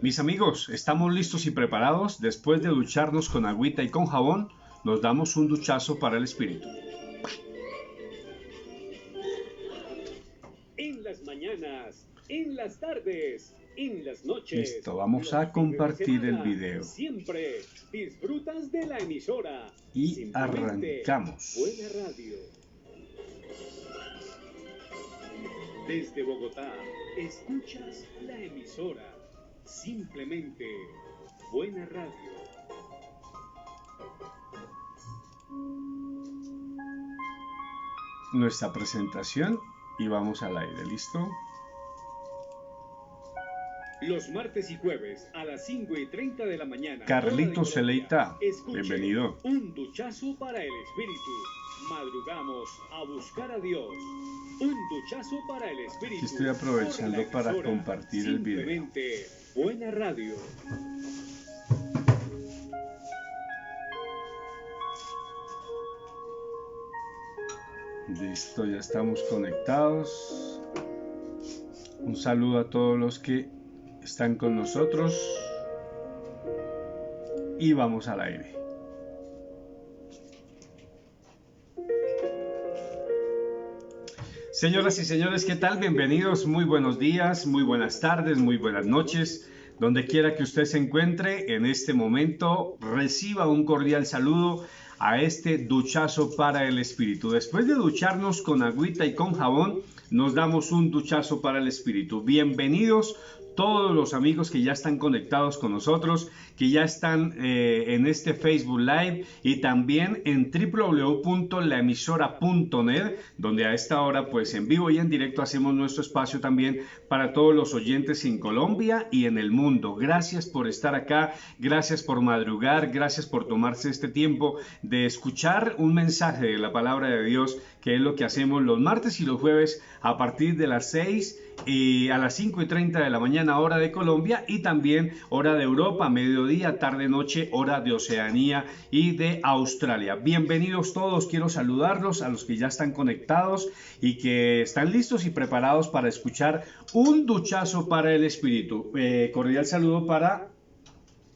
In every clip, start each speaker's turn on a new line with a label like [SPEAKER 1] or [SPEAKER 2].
[SPEAKER 1] Mis amigos, ¿estamos listos y preparados? Después de ducharnos con agüita y con jabón, nos damos un duchazo para el espíritu.
[SPEAKER 2] En las mañanas, en las tardes, en las noches.
[SPEAKER 1] Listo, vamos a compartir el video.
[SPEAKER 2] Siempre disfrutas de la emisora.
[SPEAKER 1] Y arrancamos.
[SPEAKER 2] Buena Radio. Desde Bogotá, escuchas la emisora. Simplemente Buena Radio.
[SPEAKER 1] Nuestra presentación y vamos al aire, ¿listo?
[SPEAKER 2] Los martes y jueves a las 5:30 de la mañana.
[SPEAKER 1] Carlitos Celeita, bienvenido.
[SPEAKER 2] Un duchazo para el espíritu. Madrugamos a buscar a Dios. Un duchazo para el espíritu.
[SPEAKER 1] Estoy aprovechando para compartir el video.
[SPEAKER 2] Simplemente Buena Radio.
[SPEAKER 1] Listo, ya estamos conectados. Un saludo a todos los que están con nosotros. Y vamos al aire. Señoras y señores, ¿qué tal? Bienvenidos, muy buenos días, muy buenas tardes, muy buenas noches. Donde quiera que usted se encuentre en este momento, reciba un cordial saludo a este duchazo para el espíritu. Después de ducharnos con agüita y con jabón, nos damos un duchazo para el espíritu. Bienvenidos todos los amigos que ya están conectados con nosotros, que ya están en este Facebook Live y también en www.laemisora.net, donde a esta hora pues en vivo y en directo hacemos nuestro espacio también para todos los oyentes en Colombia y en el mundo. Gracias por estar acá, gracias por madrugar, gracias por tomarse este tiempo de escuchar un mensaje de la palabra de Dios, que es lo que hacemos los martes y los jueves a partir de las 6 y a las 5:30 de la mañana, hora de Colombia, y también hora de Europa, mediodía, tarde, noche, hora de Oceanía y de Australia. Bienvenidos todos, quiero saludarlos a los que ya están conectados y que están listos y preparados para escuchar un duchazo para el espíritu. Cordial saludo para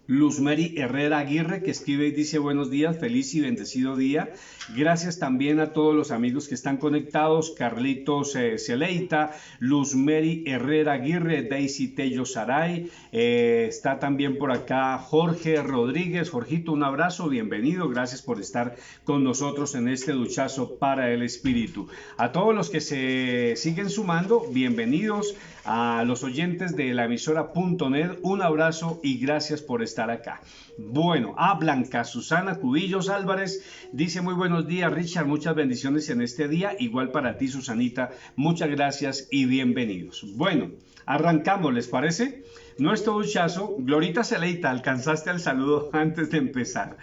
[SPEAKER 1] Luzmeri Herrera Aguirre, que escribe y dice: buenos días, feliz y bendecido día. Gracias también a todos los amigos que están conectados: Carlitos Celeita, Luzmeri Herrera Aguirre, Daisy Tello Saray, está también por acá Jorge Rodríguez. Jorgito, un abrazo, bienvenido, gracias por estar con nosotros en este duchazo para el espíritu. A todos los que se siguen sumando, bienvenidos. A los oyentes de la emisora.net, un abrazo y gracias por estar acá. Bueno, a Blanca Susana Cubillos Álvarez dice: muy buenos días, Richard, muchas bendiciones en este día. Igual para ti, Susanita, muchas gracias y bienvenidos. Bueno, arrancamos, ¿les parece? Nuestro duchazo. Glorita Celeita, alcanzaste el saludo antes de empezar.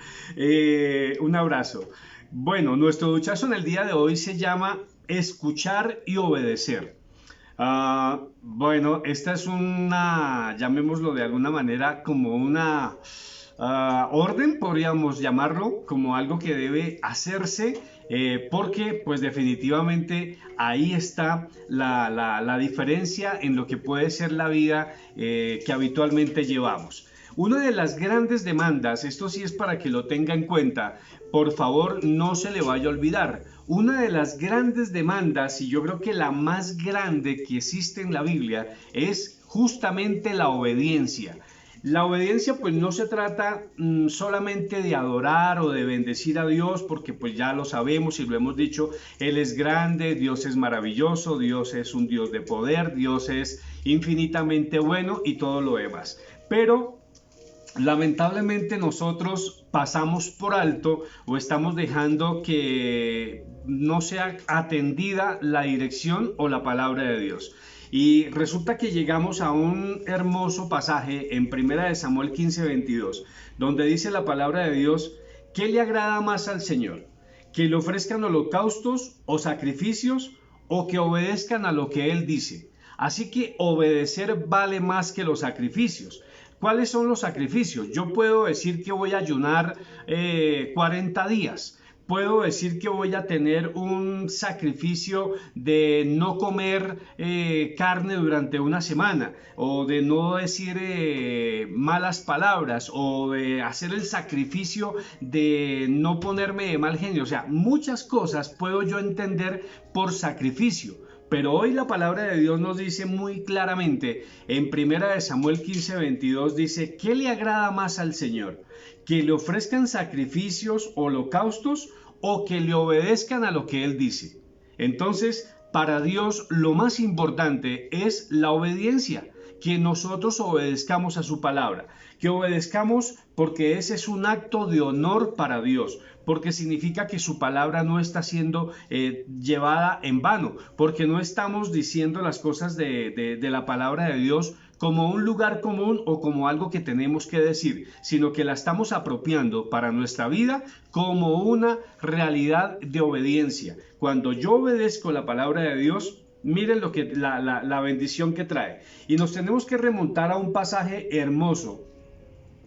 [SPEAKER 1] Un abrazo. Bueno, nuestro duchazo en el día de hoy se llama Escuchar y Obedecer. Bueno, esta es una, llamémoslo de alguna manera, como una orden, podríamos llamarlo, como algo que debe hacerse, porque pues definitivamente ahí está la diferencia en lo que puede ser la vida que habitualmente llevamos. Una de las grandes demandas, esto sí es para que lo tenga en cuenta, por favor no se le vaya a olvidar. Una de las grandes demandas, y yo creo que la más grande que existe en la Biblia, es justamente la obediencia. La obediencia pues no se trata solamente de adorar o de bendecir a Dios, porque pues ya lo sabemos y lo hemos dicho, Él es grande, Dios es maravilloso, Dios es un Dios de poder, Dios es infinitamente bueno y todo lo demás. Pero lamentablemente nosotros pasamos por alto o estamos dejando que no sea atendida la dirección o la palabra de Dios. Y resulta que llegamos a un hermoso pasaje en 1 Samuel 15:22, donde dice la palabra de Dios: ¿qué le agrada más al Señor? ¿Que le ofrezcan holocaustos o sacrificios, o que obedezcan a lo que Él dice? Así que obedecer vale más que los sacrificios. ¿Cuáles son los sacrificios? Yo puedo decir que voy a ayunar 40 días. puedo decir que voy a tener un sacrificio de no comer carne durante una semana, o de no decir malas palabras, o de hacer el sacrificio de no ponerme de mal genio. O sea, muchas cosas puedo yo entender por sacrificio. Pero hoy la palabra de Dios nos dice muy claramente, en 1 Samuel 15:22 dice, ¿qué le agrada más al Señor? ¿Que le ofrezcan sacrificios, holocaustos, o que le obedezcan a lo que Él dice? Entonces, para Dios lo más importante es la obediencia, que nosotros obedezcamos a su palabra, que obedezcamos porque ese es un acto de honor para Dios, porque significa que su palabra no está siendo llevada en vano, porque no estamos diciendo las cosas de la palabra de Dios como un lugar común o como algo que tenemos que decir, sino que la estamos apropiando para nuestra vida como una realidad de obediencia. Cuando yo obedezco la palabra de Dios, miren lo que la bendición que trae. Y nos tenemos que remontar a un pasaje hermoso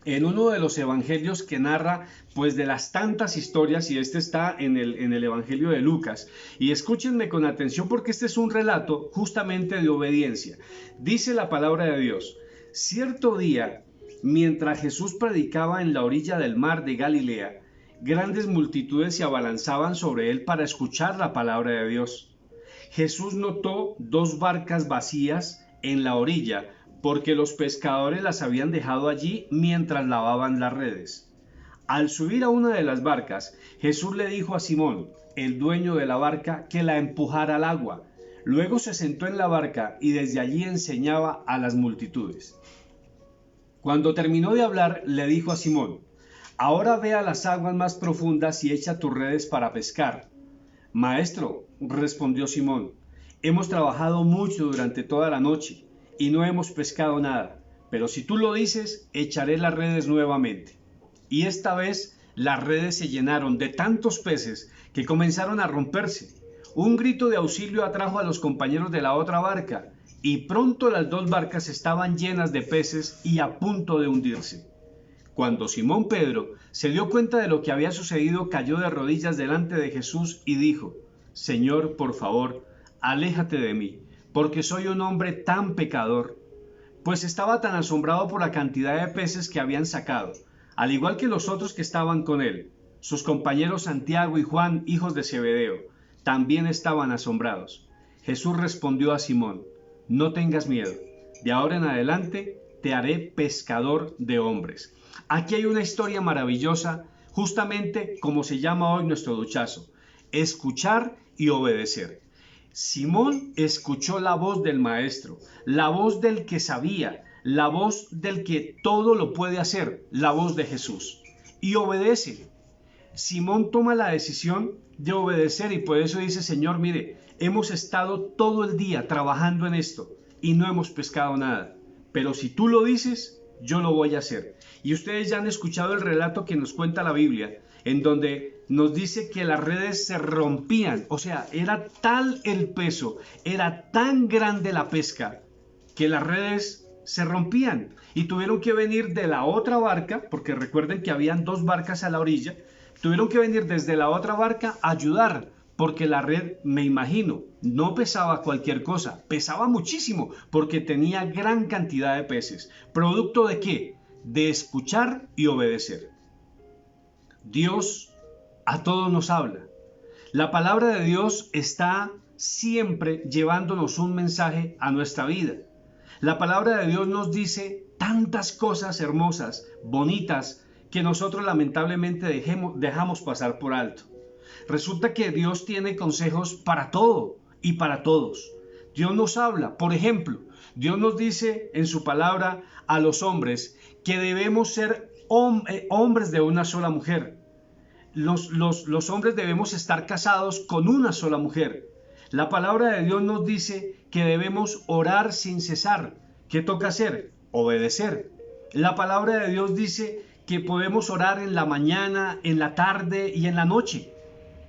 [SPEAKER 1] en uno de los evangelios que narra pues de las tantas historias, y este está en el evangelio de Lucas. Y escúchenme con atención porque este es un relato justamente de obediencia. Dice la palabra de Dios: cierto día, mientras Jesús predicaba en la orilla del mar de Galilea, grandes multitudes se abalanzaban sobre él para escuchar la palabra de Dios. Jesús notó 2 barcas vacías en la orilla, porque los pescadores las habían dejado allí mientras lavaban las redes. Al subir a una de las barcas, Jesús le dijo a Simón, el dueño de la barca, que la empujara al agua. Luego se sentó en la barca y desde allí enseñaba a las multitudes. Cuando terminó de hablar, le dijo a Simón: ahora ve a las aguas más profundas y echa tus redes para pescar. Maestro, respondió Simón, hemos trabajado mucho durante toda la noche y no hemos pescado nada, pero si tú lo dices, echaré las redes nuevamente. Y esta vez las redes se llenaron de tantos peces que comenzaron a romperse. Un grito de auxilio atrajo a los compañeros de la otra barca, y pronto las 2 barcas estaban llenas de peces y a punto de hundirse. Cuando Simón Pedro se dio cuenta de lo que había sucedido, cayó de rodillas delante de Jesús y dijo: Señor, por favor, aléjate de mí, porque soy un hombre tan pecador. Pues estaba tan asombrado por la cantidad de peces que habían sacado, al igual que los otros que estaban con él. Sus compañeros Santiago y Juan, hijos de Zebedeo, también estaban asombrados. Jesús respondió a Simón: no tengas miedo, de ahora en adelante te haré pescador de hombres. Aquí hay una historia maravillosa, justamente como se llama hoy nuestro duchazo: escuchar y obedecer. Simón escuchó la voz del maestro, la voz del que sabía, la voz del que todo lo puede hacer, la voz de Jesús, y obedece. Simón toma la decisión de obedecer y por eso dice: Señor, mire, hemos estado todo el día trabajando en esto y no hemos pescado nada, pero si tú lo dices, yo lo voy a hacer. Y ustedes ya han escuchado el relato que nos cuenta la Biblia, en donde nos dice que las redes se rompían. O sea, era tal el peso, era tan grande la pesca, que las redes se rompían y tuvieron que venir de la otra barca, porque recuerden que habían 2 barcas a la orilla, tuvieron que venir desde la otra barca a ayudar, porque la red, me imagino, no pesaba cualquier cosa, pesaba muchísimo, porque tenía gran cantidad de peces. ¿Producto de qué? De escuchar y obedecer. Dios a todos nos habla. La palabra de Dios está siempre llevándonos un mensaje a nuestra vida. La palabra de Dios nos dice tantas cosas hermosas, bonitas, que nosotros lamentablemente dejamos pasar por alto. Resulta que Dios tiene consejos para todo y para todos. Dios nos habla, por ejemplo, Dios nos dice en su palabra a los hombres que debemos ser hombres de una sola mujer. Los hombres debemos estar casados con una sola mujer. La palabra de Dios nos dice que debemos orar sin cesar. ¿Qué toca hacer? Obedecer. La palabra de Dios dice que podemos orar en la mañana, en la tarde y en la noche.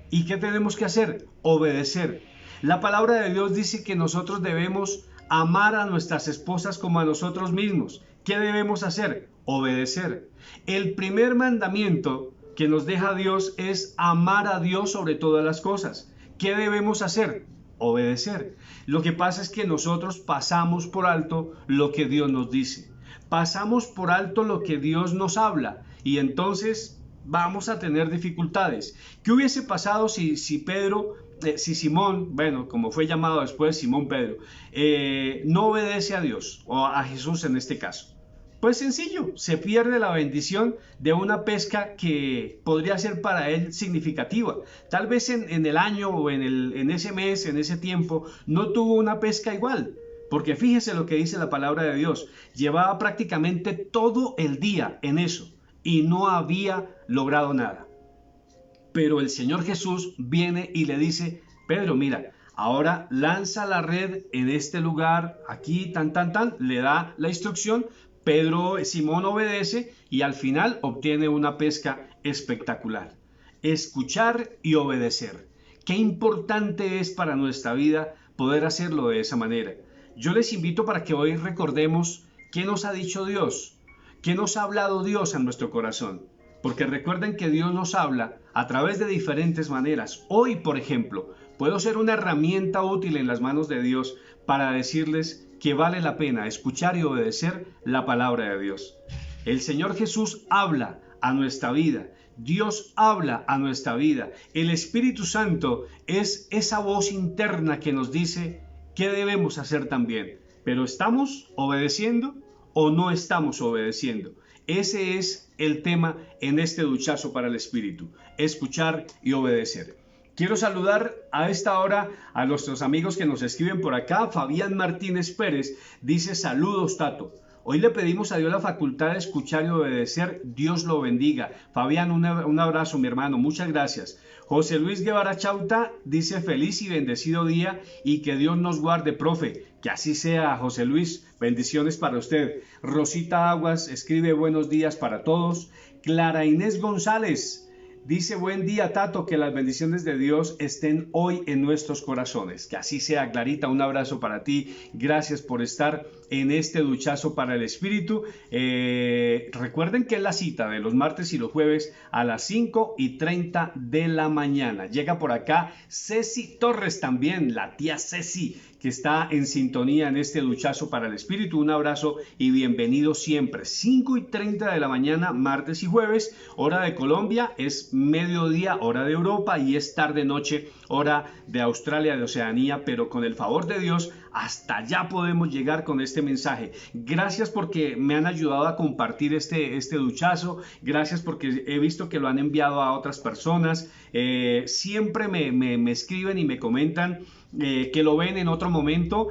[SPEAKER 1] ¿Y qué tenemos que hacer? Obedecer. La palabra de Dios dice que nosotros debemos amar a nuestras esposas como a nosotros mismos. ¿Qué debemos hacer? Obedecer. El primer mandamiento que nos deja Dios es amar a Dios sobre todas las cosas. ¿Qué debemos hacer? Obedecer. Lo que pasa es que nosotros pasamos por alto lo que Dios nos dice. Pasamos por alto lo que Dios nos habla y entonces vamos a tener dificultades. ¿Qué hubiese pasado si Simón, bueno, como fue llamado después Simón Pedro, no obedece a Dios o a Jesús en este caso? Pues sencillo, se pierde la bendición de una pesca que podría ser para él significativa. Tal vez en el año o en ese mes, en ese tiempo, no tuvo una pesca igual. Porque fíjese lo que dice la palabra de Dios. Llevaba prácticamente todo el día en eso y no había logrado nada. Pero el Señor Jesús viene y le dice: Pedro, mira, ahora lanza la red en este lugar, aquí, le da la instrucción. Simón obedece y al final obtiene una pesca espectacular. Escuchar y obedecer. Qué importante es para nuestra vida poder hacerlo de esa manera. Yo les invito para que hoy recordemos qué nos ha dicho Dios, qué nos ha hablado Dios en nuestro corazón. Porque recuerden que Dios nos habla a través de diferentes maneras. Hoy, por ejemplo, puedo ser una herramienta útil en las manos de Dios para decirles que vale la pena escuchar y obedecer la palabra de Dios. El Señor Jesús habla a nuestra vida. Dios habla a nuestra vida. El Espíritu Santo es esa voz interna que nos dice qué debemos hacer también. Pero ¿estamos obedeciendo o no estamos obedeciendo? Ese es el tema en este duchazo para el Espíritu. Escuchar y obedecer. Quiero saludar a esta hora a nuestros amigos que nos escriben por acá. Fabián Martínez Pérez dice: saludos, Tato. Hoy le pedimos a Dios la facultad de escuchar y obedecer. Dios lo bendiga. Fabián, un abrazo, mi hermano. Muchas gracias. José Luis Guevara Chauta dice: feliz y bendecido día y que Dios nos guarde, profe. Que así sea, José Luis. Bendiciones para usted. Rosita Aguas escribe: buenos días para todos. Clara Inés González dice: buen día, Tato, que las bendiciones de Dios estén hoy en nuestros corazones. Que así sea, Clarita, un abrazo para ti. Gracias por estar en este duchazo para el Espíritu. Recuerden que es la cita de los martes y los jueves a las 5:30 de la mañana. Llega por acá Ceci Torres también, la tía Ceci, que está en sintonía en este duchazo para el Espíritu. Un abrazo y bienvenido siempre. 5:30 de la mañana, martes y jueves, hora de Colombia, es mediodía, hora de Europa, y es tarde noche, hora de Australia, de Oceanía, pero con el favor de Dios, hasta allá podemos llegar con este mensaje. Gracias porque me han ayudado a compartir este duchazo. Gracias porque he visto que lo han enviado a otras personas. Siempre me escriben y me comentan que lo ven en otro momento,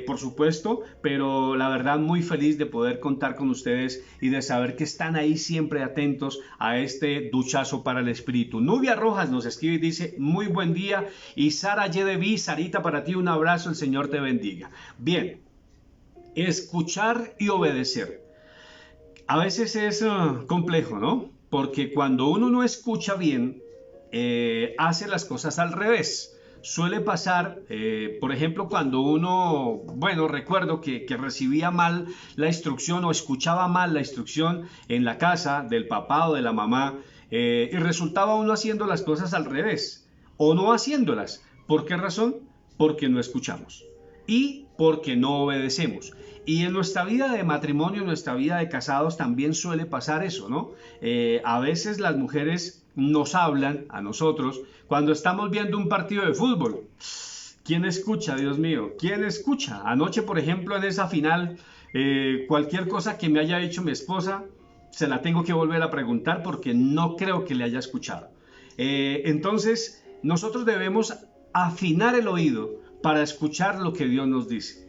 [SPEAKER 1] por supuesto, pero la verdad muy feliz de poder contar con ustedes y de saber que están ahí siempre atentos a este duchazo para el Espíritu. Nubia Rojas nos escribe y dice: muy buen día. Y Sara Yedeví, Sarita, para ti un abrazo, el Señor te bendiga. Bien, escuchar y obedecer. A veces es complejo, ¿no? Porque cuando uno no escucha bien, hace las cosas al revés. Suele pasar, por ejemplo, cuando uno, recuerdo que recibía mal la instrucción o escuchaba mal la instrucción en la casa del papá o de la mamá, y resultaba uno haciendo las cosas al revés o no haciéndolas. ¿Por qué razón? Porque no escuchamos y porque no obedecemos. Y en nuestra vida de matrimonio, en nuestra vida de casados también suele pasar eso, ¿no? A veces las mujeres nos hablan a nosotros cuando estamos viendo un partido de fútbol. ¿Quién escucha, Dios mío? ¿Quién escucha? Anoche, por ejemplo, en esa final, cualquier cosa que me haya dicho mi esposa, se la tengo que volver a preguntar porque no creo que le haya escuchado. Entonces, nosotros debemos afinar el oído para escuchar lo que Dios nos dice.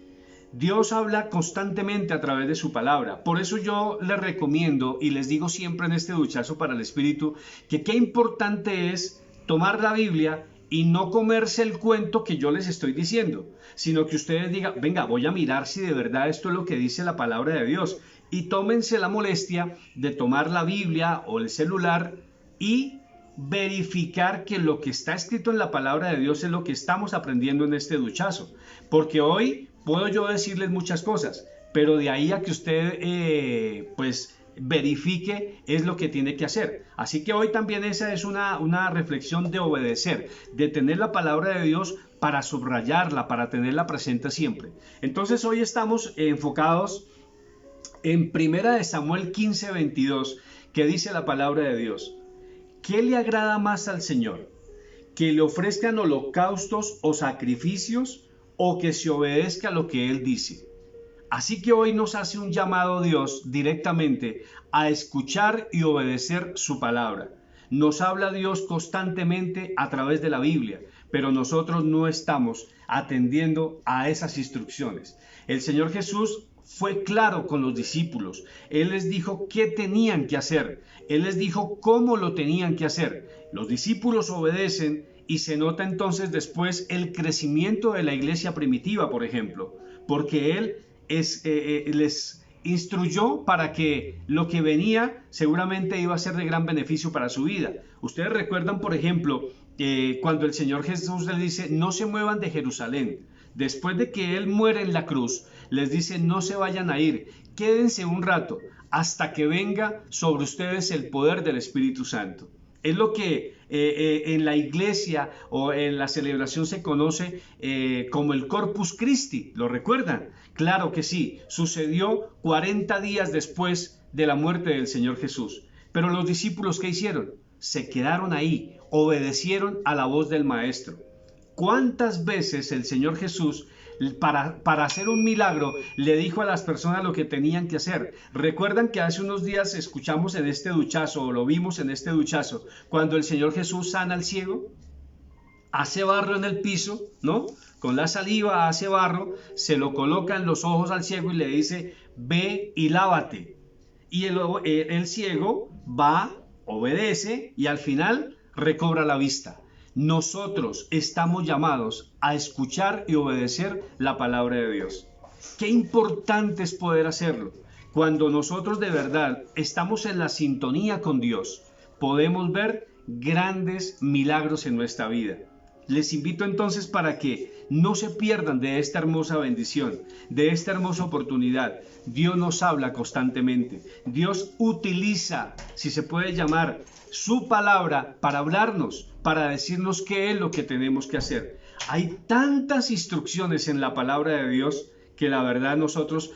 [SPEAKER 1] Dios habla constantemente a través de su palabra. Por eso yo les recomiendo y les digo siempre en este duchazo para el Espíritu que qué importante es tomar la Biblia y no comerse el cuento que yo les estoy diciendo, sino que ustedes digan: venga, voy a mirar si de verdad esto es lo que dice la palabra de Dios, y tómense la molestia de tomar la Biblia o el celular y verificar que lo que está escrito en la palabra de Dios es lo que estamos aprendiendo en este duchazo, porque hoy puedo yo decirles muchas cosas, pero de ahí a que usted verifique es lo que tiene que hacer. Así que hoy también esa es una reflexión de obedecer, de tener la palabra de Dios para subrayarla, para tenerla presente siempre. Entonces hoy estamos enfocados en 1 Samuel 15:22, que dice la palabra de Dios: ¿qué le agrada más al Señor? ¿Que le ofrezcan holocaustos o sacrificios, o que se obedezca a lo que Él dice? Así que hoy nos hace un llamado Dios directamente a escuchar y obedecer su palabra. Nos habla Dios constantemente a través de la Biblia, pero nosotros no estamos atendiendo a esas instrucciones. El Señor Jesús fue claro con los discípulos. Él les dijo qué tenían que hacer. Él les dijo cómo lo tenían que hacer. Los discípulos obedecen y se nota entonces después el crecimiento de la iglesia primitiva, por ejemplo, porque Él les instruyó para que lo que venía seguramente iba a ser de gran beneficio para su vida. Ustedes recuerdan, por ejemplo, cuando el Señor Jesús les dice: no se muevan de Jerusalén. Después de que Él muere en la cruz, les dice: no se vayan a ir, quédense un rato hasta que venga sobre ustedes el poder del Espíritu Santo. Es lo que en la iglesia o en la celebración se conoce como el Corpus Christi. ¿Lo recuerdan? Claro que sí, sucedió 40 días después de la muerte del Señor Jesús. Pero los discípulos, ¿qué hicieron? Se quedaron ahí, obedecieron a la voz del Maestro. ¿Cuántas veces el Señor Jesús, para hacer un milagro, le dijo a las personas lo que tenían que hacer? Recuerdan que hace unos días escuchamos en este duchazo, o lo vimos en este duchazo, cuando el Señor Jesús sana al ciego, hace barro en el piso, ¿no? Con la saliva hace barro, se lo coloca en los ojos al ciego y le dice: ve y lávate. Y el ciego va, obedece y al final recobra la vista. Nosotros estamos llamados a escuchar y obedecer la palabra de Dios. Qué importante es poder hacerlo. Cuando nosotros de verdad estamos en la sintonía con Dios, podemos ver grandes milagros en nuestra vida. Les invito entonces para que no se pierdan de esta hermosa bendición, de esta hermosa oportunidad. Dios nos habla constantemente. Dios utiliza, si se puede llamar, su palabra para hablarnos, para decirnos qué es lo que tenemos que hacer. Hay tantas instrucciones en la palabra de Dios que la verdad nosotros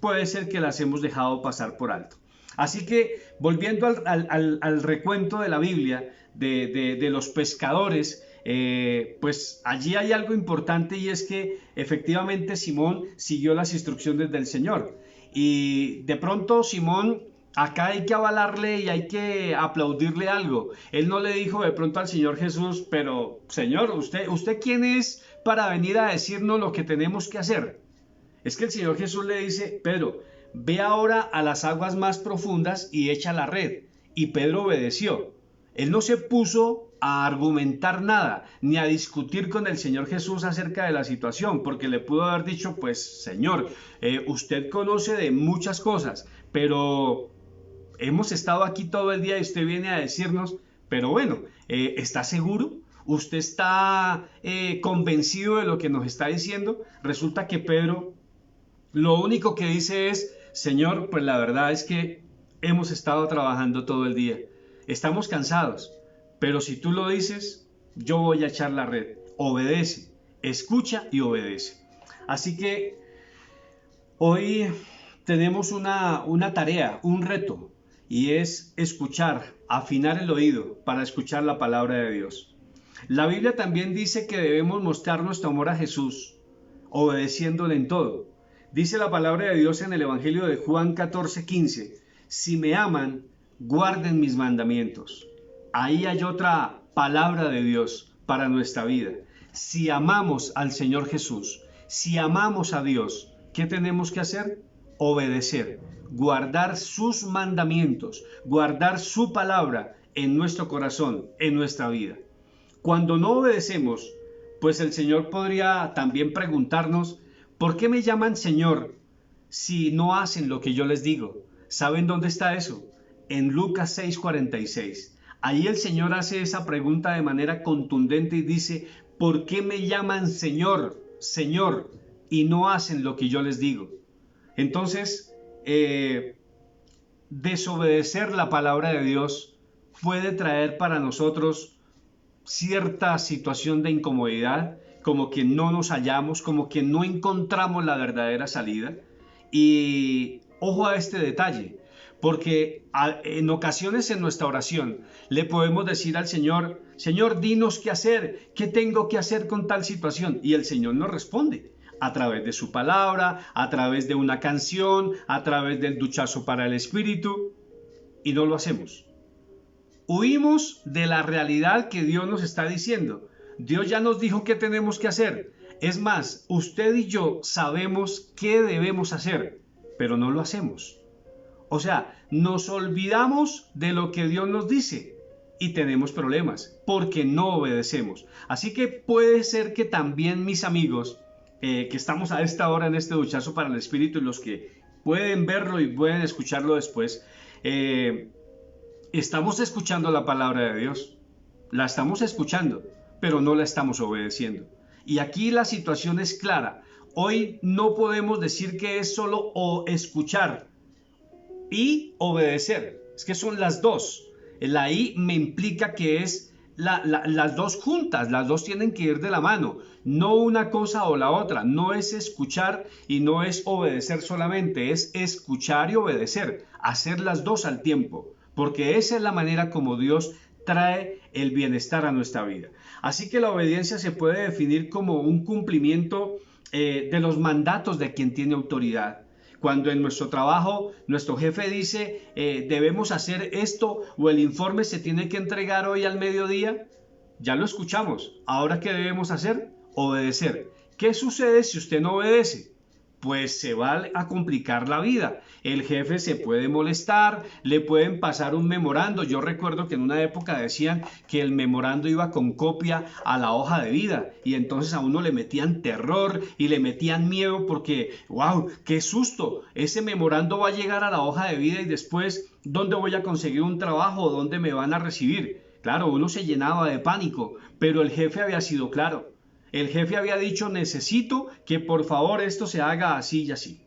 [SPEAKER 1] puede ser que las hemos dejado pasar por alto. Así que volviendo al recuento de la Biblia, de los pescadores, pues allí hay algo importante, y es que efectivamente Simón siguió las instrucciones del Señor. Y de pronto Simón, acá hay que avalarle y hay que aplaudirle algo. Él no le dijo de pronto al Señor Jesús: pero Señor, ¿usted quién es para venir a decirnos lo que tenemos que hacer? Es que el Señor Jesús le dice: Pedro, ve ahora a las aguas más profundas y echa la red. Y Pedro obedeció. Él no se puso a argumentar nada, ni a discutir con el Señor Jesús acerca de la situación, porque le pudo haber dicho: pues Señor, usted conoce de muchas cosas, pero hemos estado aquí todo el día y usted viene a decirnos. Pero bueno, ¿está seguro? ¿Usted está convencido de lo que nos está diciendo? Resulta que Pedro lo único que dice es: Señor, pues la verdad es que hemos estado trabajando todo el día, estamos cansados, pero si tú lo dices, yo voy a echar la red. Obedece, escucha y obedece. Así que hoy tenemos una tarea, un reto, y es escuchar, afinar el oído para escuchar la palabra de Dios. La Biblia también dice que debemos mostrar nuestro amor a Jesús, obedeciéndole en todo. Dice la palabra de Dios en el Evangelio de Juan 14:15: si me aman, guarden mis mandamientos. Ahí hay otra palabra de Dios para nuestra vida. Si amamos al Señor Jesús, si amamos a Dios, ¿qué tenemos que hacer? Obedecer, guardar sus mandamientos, guardar su palabra en nuestro corazón, en nuestra vida. Cuando no obedecemos, pues el Señor podría también preguntarnos: ¿por qué me llaman Señor si no hacen lo que yo les digo? ¿Saben dónde está eso? En Lucas 6:46. Ahí el Señor hace esa pregunta de manera contundente y dice: ¿por qué me llaman Señor, Señor, y no hacen lo que yo les digo? Entonces, desobedecer la palabra de Dios puede traer para nosotros cierta situación de incomodidad, como que no nos hallamos, como que no encontramos la verdadera salida. Y ojo a este detalle, porque en ocasiones en nuestra oración le podemos decir al Señor, Señor, dinos qué hacer, qué tengo que hacer con tal situación. Y el Señor nos responde a través de su palabra, a través de una canción, a través del duchazo para el espíritu, y no lo hacemos. Huimos de la realidad que Dios nos está diciendo. Dios ya nos dijo qué tenemos que hacer. Es más, usted y yo sabemos qué debemos hacer, pero no lo hacemos. O sea, nos olvidamos de lo que Dios nos dice y tenemos problemas porque no obedecemos. Así que puede ser que también mis amigos, que estamos a esta hora en este duchazo para el espíritu y los que pueden verlo y pueden escucharlo después, estamos escuchando la palabra de Dios, la estamos escuchando, pero no la estamos obedeciendo. Y aquí la situación es clara. Hoy no podemos decir que es solo escuchar y obedecer. Es que son las dos. La I me implica que es las dos juntas, las dos tienen que ir de la mano, no una cosa o la otra. No es escuchar y no es obedecer solamente, es escuchar y obedecer, hacer las dos al tiempo, porque esa es la manera como Dios trae el bienestar a nuestra vida. Así que la obediencia se puede definir como un cumplimiento de los mandatos de quien tiene autoridad. Cuando en nuestro trabajo nuestro jefe dice debemos hacer esto o el informe se tiene que entregar hoy al mediodía, ya lo escuchamos. ¿Ahora qué debemos hacer? Obedecer. ¿Qué sucede si usted no obedece? Pues se va a complicar la vida. El jefe se puede molestar, le pueden pasar un memorando. Yo recuerdo que en una época decían que el memorando iba con copia a la hoja de vida y entonces a uno le metían terror y le metían miedo porque, wow, qué susto, ese memorando va a llegar a la hoja de vida y después, ¿dónde voy a conseguir un trabajo? ¿Dónde me van a recibir? Claro, uno se llenaba de pánico, pero el jefe había sido claro. El jefe había dicho, necesito que por favor esto se haga así y así.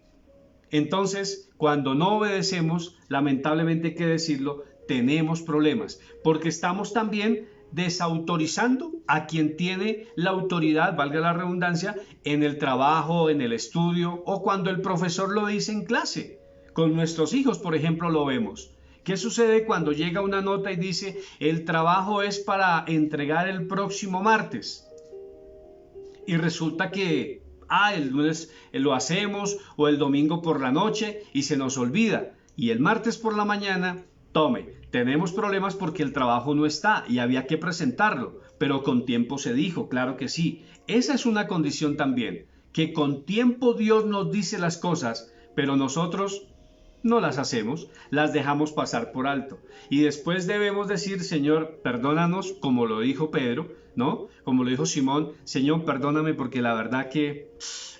[SPEAKER 1] Entonces, cuando no obedecemos, lamentablemente hay que decirlo, tenemos problemas, porque estamos también desautorizando a quien tiene la autoridad, valga la redundancia, en el trabajo, en el estudio o cuando el profesor lo dice en clase. Con nuestros hijos, por ejemplo, lo vemos. ¿Qué sucede cuando llega una nota y dice, el trabajo es para entregar el próximo martes? Y resulta que el lunes lo hacemos o el domingo por la noche y se nos olvida. Y el martes por la mañana, tenemos problemas porque el trabajo no está y había que presentarlo, pero con tiempo se dijo, claro que sí. Esa es una condición también, que con tiempo Dios nos dice las cosas, pero nosotros no las hacemos, las dejamos pasar por alto. Y después debemos decir, Señor, perdónanos, como lo dijo Pedro, ¿no? Como lo dijo Simón, Señor, perdóname porque la verdad que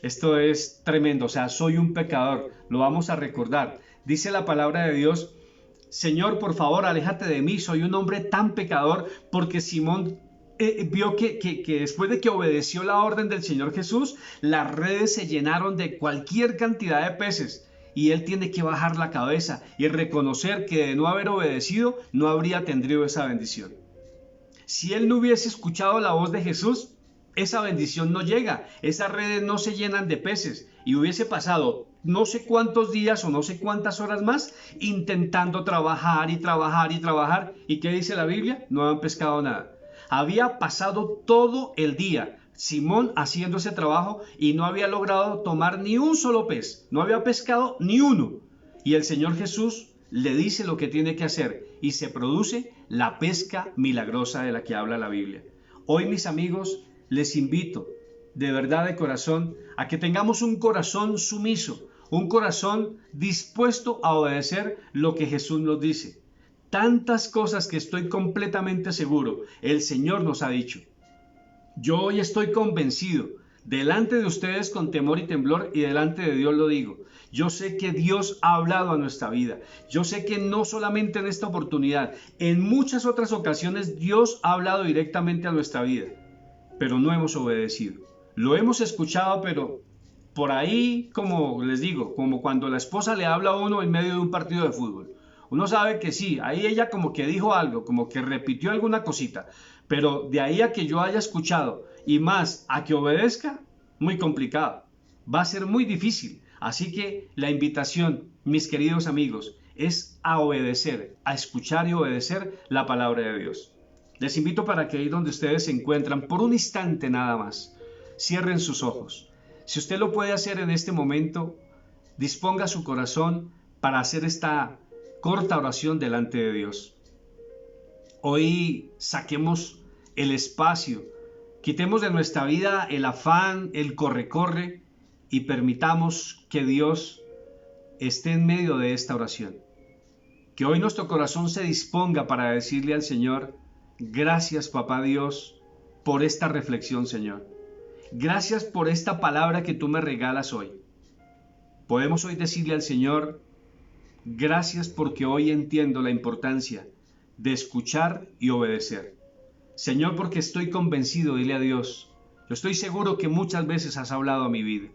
[SPEAKER 1] esto es tremendo, o sea, soy un pecador, lo vamos a recordar. Dice la palabra de Dios, Señor, por favor, aléjate de mí, soy un hombre tan pecador, porque Simón vio que después de que obedeció la orden del Señor Jesús, las redes se llenaron de cualquier cantidad de peces. Y él tiene que bajar la cabeza y reconocer que de no haber obedecido no habría tenido esa bendición. Si él no hubiese escuchado la voz de Jesús, esa bendición no llega, esas redes no se llenan de peces y hubiese pasado no sé cuántos días o no sé cuántas horas más intentando trabajar y trabajar y trabajar. ¿Y qué dice la Biblia? No han pescado nada. Había pasado todo el día Simón haciendo ese trabajo y no había logrado tomar ni un solo pez, no había pescado ni uno. Y el Señor Jesús le dice lo que tiene que hacer y se produce la pesca milagrosa de la que habla la Biblia. Hoy, mis amigos, les invito de verdad de corazón a que tengamos un corazón sumiso, un corazón dispuesto a obedecer lo que Jesús nos dice. Tantas cosas que estoy completamente seguro el Señor nos ha dicho. Yo hoy estoy convencido, delante de ustedes con temor y temblor y delante de Dios lo digo. Yo sé que Dios ha hablado a nuestra vida. Yo sé que no solamente en esta oportunidad, en muchas otras ocasiones Dios ha hablado directamente a nuestra vida, pero no hemos obedecido. Lo hemos escuchado, pero por ahí, como les digo, como cuando la esposa le habla a uno en medio de un partido de fútbol. Uno sabe que sí, ahí ella como que dijo algo, como que repitió alguna cosita, pero de ahí a que yo haya escuchado y más a que obedezca, muy complicado. Va a ser muy difícil. Así que la invitación, mis queridos amigos, es a obedecer, a escuchar y obedecer la palabra de Dios. Les invito para que ahí donde ustedes se encuentran, por un instante nada más, cierren sus ojos. Si usted lo puede hacer en este momento, disponga su corazón para hacer esta corta oración delante de Dios. Hoy saquemos el espacio, quitemos de nuestra vida el afán, el corre-corre y permitamos que Dios esté en medio de esta oración. Que hoy nuestro corazón se disponga para decirle al Señor: gracias, Papá Dios, por esta reflexión, Señor. Gracias por esta palabra que tú me regalas hoy. Podemos hoy decirle al Señor: gracias porque hoy entiendo la importancia de escuchar y obedecer. Señor, porque estoy convencido, dile a Dios, yo estoy seguro que muchas veces has hablado a mi vida,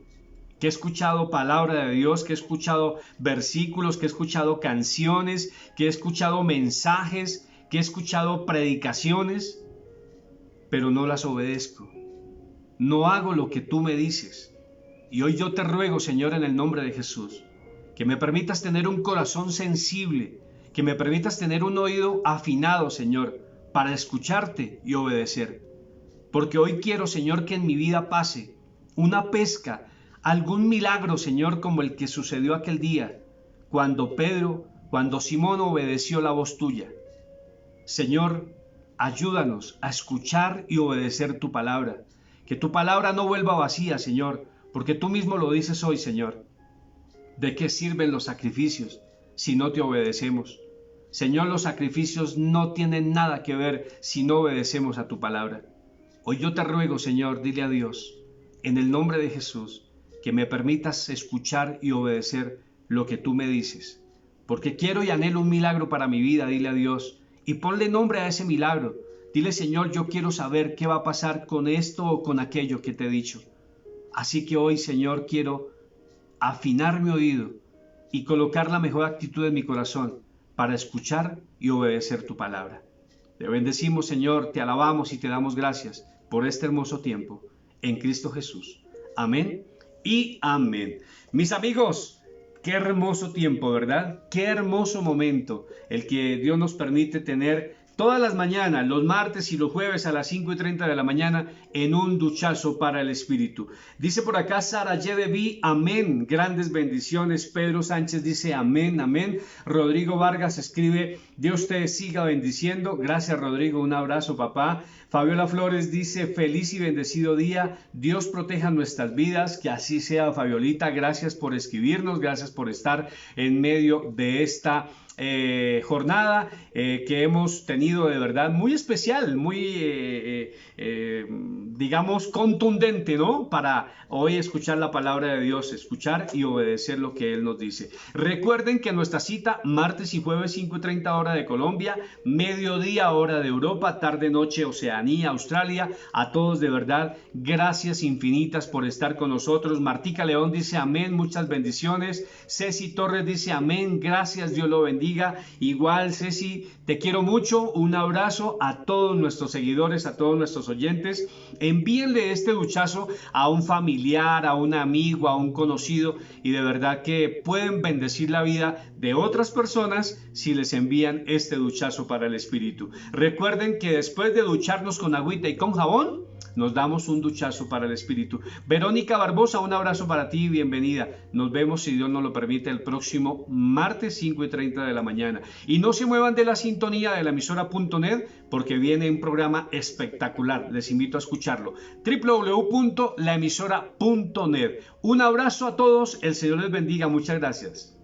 [SPEAKER 1] que he escuchado palabra de Dios, que he escuchado versículos, que he escuchado canciones, que he escuchado mensajes, que he escuchado predicaciones, pero no las obedezco. No hago lo que tú me dices. Y hoy yo te ruego, Señor, en el nombre de Jesús, que me permitas tener un corazón sensible, que me permitas tener un oído afinado, Señor, para escucharte y obedecer. Porque hoy quiero, Señor, que en mi vida pase una pesca, algún milagro, Señor, como el que sucedió aquel día, cuando Simón obedeció la voz tuya. Señor, ayúdanos a escuchar y obedecer tu palabra. Que tu palabra no vuelva vacía, Señor, porque tú mismo lo dices hoy, Señor. ¿De qué sirven los sacrificios si no te obedecemos? Señor, los sacrificios no tienen nada que ver si no obedecemos a tu palabra. Hoy yo te ruego, Señor, dile a Dios, en el nombre de Jesús, que me permitas escuchar y obedecer lo que tú me dices. Porque quiero y anhelo un milagro para mi vida, dile a Dios, y ponle nombre a ese milagro. Dile, Señor, yo quiero saber qué va a pasar con esto o con aquello que te he dicho. Así que hoy, Señor, quiero afinar mi oído y colocar la mejor actitud en mi corazón para escuchar y obedecer tu palabra. Te bendecimos, Señor, te alabamos y te damos gracias por este hermoso tiempo en Cristo Jesús. Amén y amén. Mis amigos, qué hermoso tiempo, ¿verdad? Qué hermoso momento el que Dios nos permite tener todas las mañanas, los martes y los jueves a las 5:30 de la mañana en un duchazo para el Espíritu. Dice por acá Sara Yedevi, amén, grandes bendiciones. Pedro Sánchez dice amén, amén. Rodrigo Vargas escribe, Dios te siga bendiciendo. Gracias, Rodrigo, un abrazo, papá. Fabiola Flores dice, feliz y bendecido día, Dios proteja nuestras vidas, que así sea, Fabiolita. Gracias por escribirnos, gracias por estar en medio de esta jornada que hemos tenido de verdad muy especial, muy digamos contundente, ¿no? Para hoy escuchar la palabra de Dios, escuchar y obedecer lo que Él nos dice. Recuerden que nuestra cita martes y jueves 5:30 hora de Colombia, mediodía hora de Europa, tarde noche Oceanía, Australia. A todos de verdad, gracias infinitas por estar con nosotros. Martica León dice amén, muchas bendiciones. Ceci Torres dice amén, gracias, Dios lo bendiga. Igual, Ceci, te quiero mucho. Un abrazo a todos nuestros seguidores, a todos nuestros oyentes. Envíenle este duchazo a un familiar, a un amigo, a un conocido, y de verdad que pueden bendecir la vida de otras personas si les envían este duchazo para el Espíritu. Recuerden que después de ducharnos con agüita y con jabón, nos damos un duchazo para el Espíritu. Verónica Barbosa, un abrazo para ti y bienvenida. Nos vemos, si Dios nos lo permite, el próximo martes 5:30 de la mañana. Y no se muevan de la sintonía de la emisora.net, porque viene un programa espectacular. Les invito a escucharlo. www.laemisora.net. Un abrazo a todos. El Señor les bendiga. Muchas gracias.